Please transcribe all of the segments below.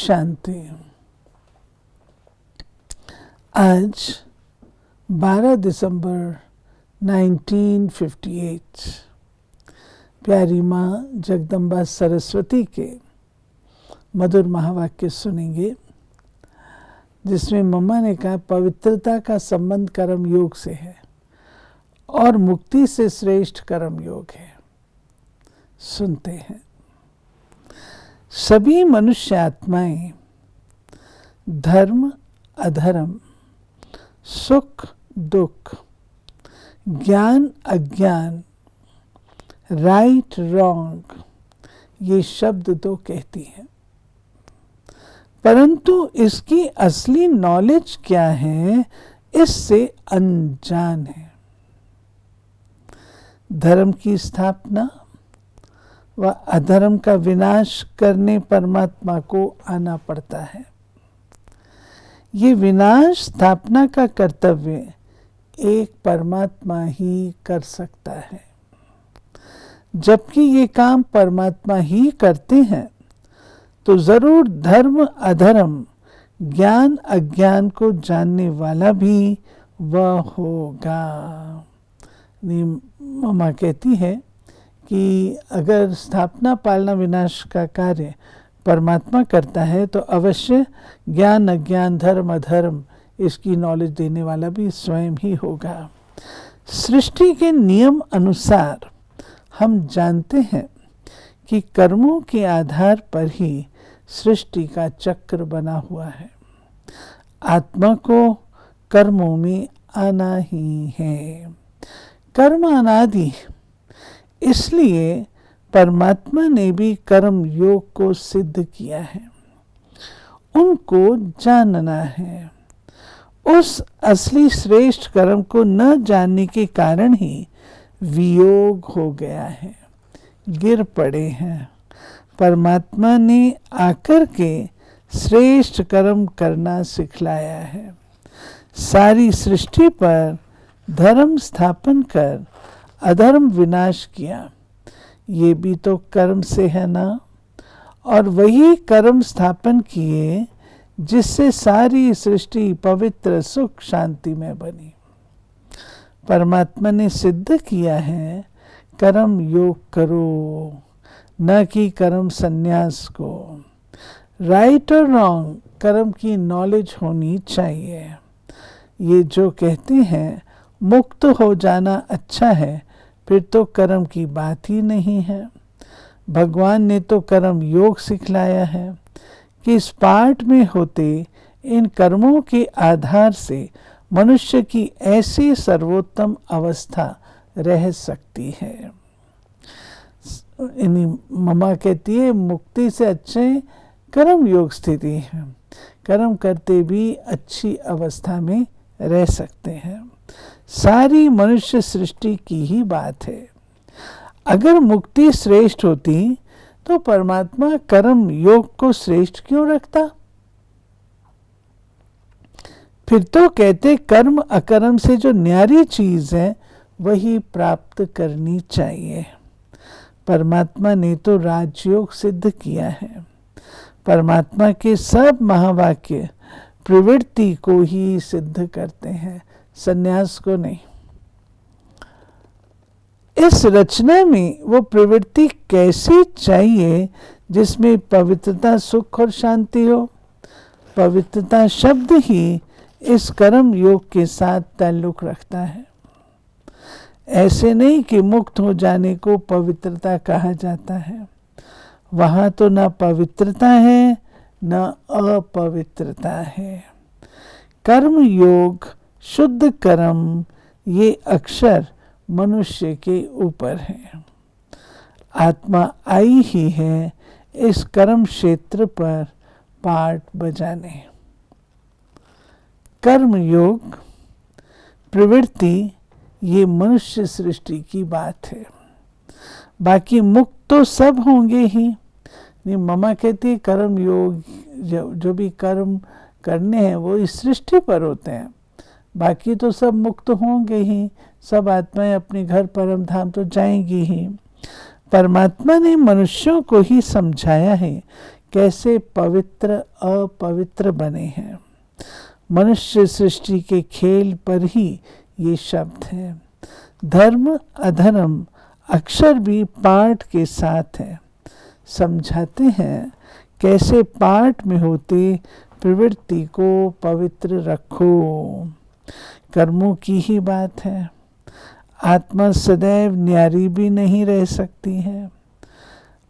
शांति। आज 12 दिसंबर 1958 प्यारी माँ जगदम्बा सरस्वती के मधुर महावाक्य सुनेंगे, जिसमें मम्मा ने कहा पवित्रता का संबंध कर्म योग से है और मुक्ति से श्रेष्ठ कर्म योग है। सुनते हैं। सभी मनुष्य आत्माएं धर्म अधर्म, सुख दुख, ज्ञान अज्ञान, राइट रॉन्ग, ये शब्द तो कहती हैं, परंतु इसकी असली नॉलेज क्या है, इससे अनजान है। धर्म की स्थापना व अधर्म का विनाश करने परमात्मा को आना पड़ता है। ये विनाश स्थापना का कर्तव्य एक परमात्मा ही कर सकता है। जबकि ये काम परमात्मा ही करते हैं, तो जरूर धर्म अधर्म, ज्ञान अज्ञान को जानने वाला भी वह होगा। मम्मा कहती है कि अगर स्थापना पालना विनाश का कार्य परमात्मा करता है, तो अवश्य ज्ञान अज्ञान धर्म अधर्म इसकी नॉलेज देने वाला भी स्वयं ही होगा। सृष्टि के नियम अनुसार हम जानते हैं कि कर्मों के आधार पर ही सृष्टि का चक्र बना हुआ है। आत्मा को कर्मों में आना ही है। कर्म अनादि, इसलिए परमात्मा ने भी कर्म योग को सिद्ध किया है। उनको जानना है। उस असली श्रेष्ठ कर्म को न जानने के कारण ही वियोग हो गया है, गिर पड़े हैं। परमात्मा ने आकर के श्रेष्ठ कर्म करना सिखलाया है। सारी सृष्टि पर धर्म स्थापन कर अधर्म विनाश किया, ये भी तो कर्म से है ना। और वही कर्म स्थापन किए जिससे सारी सृष्टि पवित्र सुख शांति में बनी। परमात्मा ने सिद्ध किया है कर्म योग करो, न कि कर्म संन्यास को। राइट और रॉन्ग कर्म की नॉलेज होनी चाहिए। ये जो कहते हैं मुक्त हो जाना अच्छा है, फिर तो कर्म की बात ही नहीं है। भगवान ने तो कर्म योग सिखलाया है कि इस पाठ में होते इन कर्मों के आधार से मनुष्य की ऐसी सर्वोत्तम अवस्था रह सकती है। मम्मा कहती है मुक्ति से अच्छे कर्म योग स्थिति है। कर्म करते भी अच्छी अवस्था में रह सकते हैं। सारी मनुष्य सृष्टि की ही बात है। अगर मुक्ति श्रेष्ठ होती तो परमात्मा कर्म योग को श्रेष्ठ क्यों रखता? फिर तो कहते कर्म अकर्म से जो न्यारी चीज है वही प्राप्त करनी चाहिए। परमात्मा ने तो राजयोग सिद्ध किया है। परमात्मा के सब महावाक्य प्रवृत्ति को ही सिद्ध करते हैं, संन्यास को नहीं। इस रचना में वो प्रवृत्ति कैसी चाहिए जिसमें पवित्रता सुख और शांति हो। पवित्रता शब्द ही इस कर्म योग के साथ ताल्लुक रखता है। ऐसे नहीं कि मुक्त हो जाने को पवित्रता कहा जाता है। वहाँ तो न पवित्रता है न अपवित्रता है। कर्म योग शुद्ध कर्म, ये अक्षर मनुष्य के ऊपर है। आत्मा आई ही है इस कर्म क्षेत्र पर पाठ बजाने। कर्म योग प्रवृत्ति, ये मनुष्य सृष्टि की बात है। बाकी मुक्त तो सब होंगे ही। नहीं, मम्मा कहती है कर्म योग जो भी कर्म करने हैं वो इस सृष्टि पर होते हैं। बाकी तो सब मुक्त होंगे ही। सब आत्माएं अपने घर परम धाम तो जाएंगी ही। परमात्मा ने मनुष्यों को ही समझाया है कैसे पवित्र अपवित्र बने हैं। मनुष्य सृष्टि के खेल पर ही ये शब्द है। धर्म अधर्म अक्षर भी पाठ के साथ है। समझाते हैं कैसे पाठ में होते प्रवृत्ति को पवित्र रखो। कर्मों की ही बात है। आत्मा सदैव न्यारी भी नहीं रह सकती है।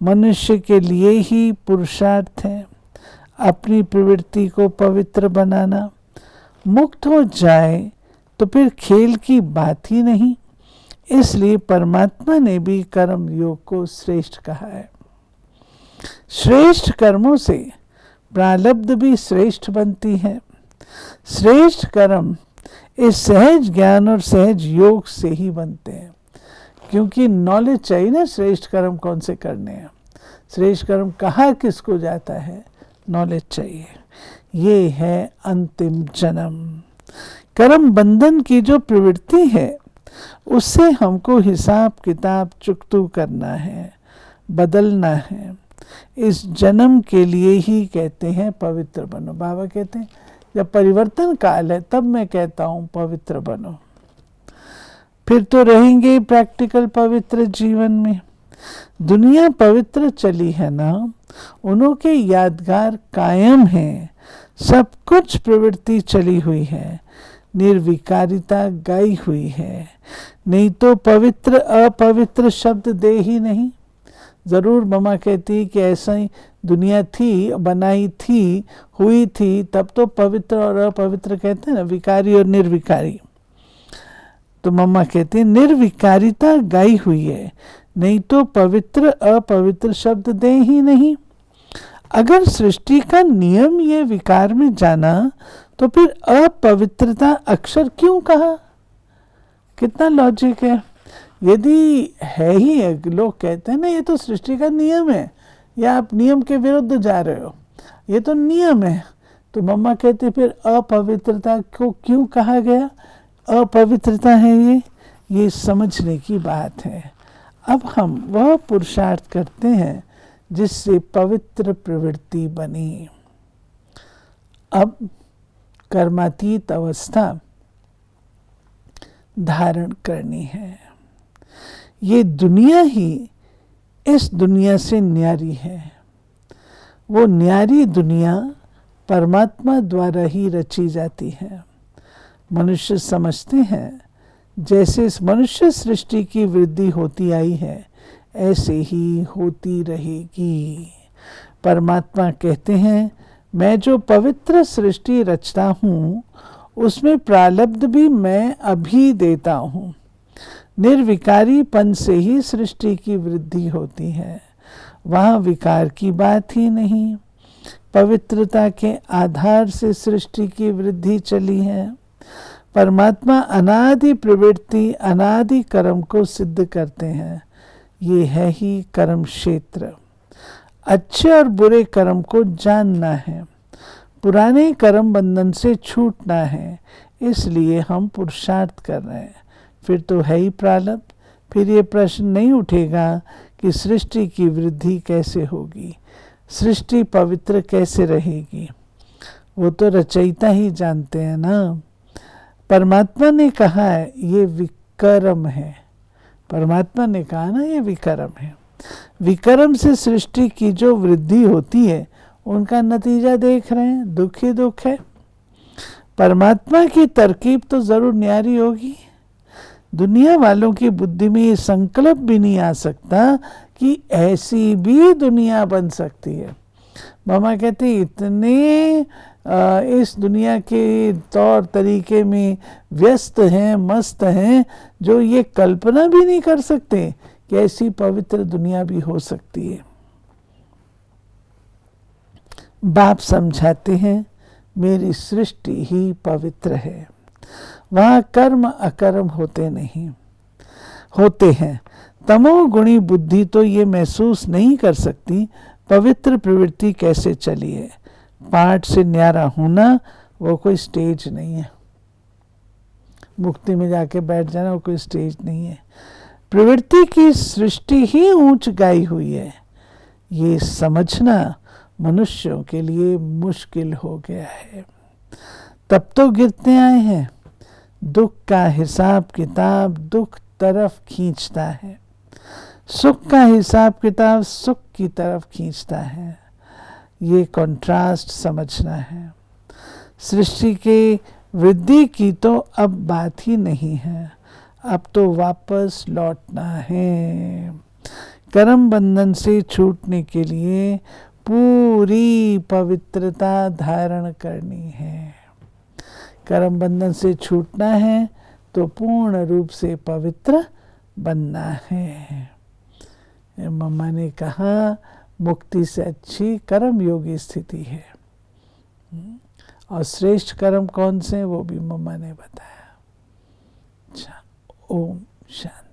मनुष्य के लिए ही पुरुषार्थ है अपनी प्रवृत्ति को पवित्र बनाना। मुक्त हो जाए तो फिर खेल की बात ही नहीं। इसलिए परमात्मा ने भी कर्म योग को श्रेष्ठ कहा है। श्रेष्ठ कर्मों से प्रारब्ध भी श्रेष्ठ बनती है। श्रेष्ठ कर्म इस सहज ज्ञान और सहज योग से ही बनते हैं, क्योंकि नॉलेज चाहिए ना श्रेष्ठ कर्म कौन से करने हैं। श्रेष्ठ कर्म कहाँ किसको जाता है, नॉलेज चाहिए। ये है अंतिम जन्म। कर्म बंधन की जो प्रवृत्ति है उससे हमको हिसाब किताब चुकतू करना है, बदलना है। इस जन्म के लिए ही कहते हैं पवित्र बनो। बाबा कहते हैं जब परिवर्तन काल है तब मैं कहता हूँ पवित्र बनो। फिर तो रहेंगे प्रैक्टिकल पवित्र जीवन में। दुनिया पवित्र चली है ना, उन्हों के यादगार कायम हैं। सब कुछ प्रवृत्ति चली हुई है, निर्विकारिता गाई हुई है। नहीं तो पवित्र अपवित्र शब्द दे ही नहीं। ज़रूर मम्मा कहती कि ऐसा ही दुनिया थी, बनाई थी, हुई थी, तब तो पवित्र और अपवित्र कहते हैं ना, विकारी और निर्विकारी। तो मम्मा कहती है निर्विकारिता गाई हुई है, नहीं तो पवित्र अपवित्र शब्द दे ही नहीं। अगर सृष्टि का नियम ये विकार में जाना तो फिर अपवित्रता अक्षर क्यों कहा? कितना लॉजिक है। यदि है ही है, लोग कहते हैं ना ये तो सृष्टि का नियम है, या आप नियम के विरुद्ध जा रहे हो, ये तो नियम है। तो मम्मा कहते फिर अपवित्रता को क्यों कहा गया? अपवित्रता है ये समझने की बात है। अब हम वह पुरुषार्थ करते हैं जिससे पवित्र प्रवृत्ति बनी। अब कर्मातीत अवस्था धारण करनी है। ये दुनिया ही इस दुनिया से न्यारी है। वो न्यारी दुनिया परमात्मा द्वारा ही रची जाती है। मनुष्य समझते हैं जैसे इस मनुष्य सृष्टि की वृद्धि होती आई है ऐसे ही होती रहेगी। परमात्मा कहते हैं मैं जो पवित्र सृष्टि रचता हूँ उसमें प्रारब्ध भी मैं अभी देता हूँ। निर्विकारीपन से ही सृष्टि की वृद्धि होती है, वहाँ विकार की बात ही नहीं। पवित्रता के आधार से सृष्टि की वृद्धि चली है। परमात्मा अनादि प्रवृत्ति अनादि कर्म को सिद्ध करते हैं। ये है ही कर्म क्षेत्र। अच्छे और बुरे कर्म को जानना है, पुराने कर्म बंधन से छूटना है, इसलिए हम पुरुषार्थ कर रहे हैं। फिर तो है ही प्रारब्ध। फिर ये प्रश्न नहीं उठेगा कि सृष्टि की वृद्धि कैसे होगी, सृष्टि पवित्र कैसे रहेगी। वो तो रचयिता ही जानते हैं ना। परमात्मा ने कहा है ये विकर्म है। परमात्मा ने कहा ना ये विकर्म है। विकर्म से सृष्टि की जो वृद्धि होती है उनका नतीजा देख रहे हैं, दुख ही दुख है। परमात्मा की तरकीब तो जरूर न्यारी होगी। दुनिया वालों की बुद्धि में ये संकल्प भी नहीं आ सकता कि ऐसी भी दुनिया बन सकती है। मामा कहते इतने इस दुनिया के तौर तरीके में व्यस्त हैं, मस्त हैं, जो ये कल्पना भी नहीं कर सकते कि ऐसी पवित्र दुनिया भी हो सकती है। बाप समझाते हैं मेरी सृष्टि ही पवित्र है, वहाँ कर्म अकर्म होते नहीं, होते हैं। तमोगुणी बुद्धि तो ये महसूस नहीं कर सकती पवित्र प्रवृत्ति कैसे चली है। पाठ से न्यारा होना वो कोई स्टेज नहीं है, मुक्ति में जाके बैठ जाना वो कोई स्टेज नहीं है। प्रवृत्ति की सृष्टि ही ऊंच गाई हुई है, ये समझना मनुष्यों के लिए मुश्किल हो गया है। तब तो गिरते आए हैं, दुख का हिसाब किताब दुख तरफ खींचता है, सुख का हिसाब किताब सुख की तरफ खींचता है। ये कॉन्ट्रास्ट समझना है। सृष्टि के वृद्धि की तो अब बात ही नहीं है, अब तो वापस लौटना है। कर्म बंधन से छूटने के लिए पूरी पवित्रता धारण करनी है। कर्म बंधन से छूटना है तो पूर्ण रूप से पवित्र बनना है। मम्मा ने कहा मुक्ति से अच्छी कर्म योगी स्थिति है, और श्रेष्ठ कर्म कौन से वो भी मम्मा ने बताया। अच्छा, ओम शांति।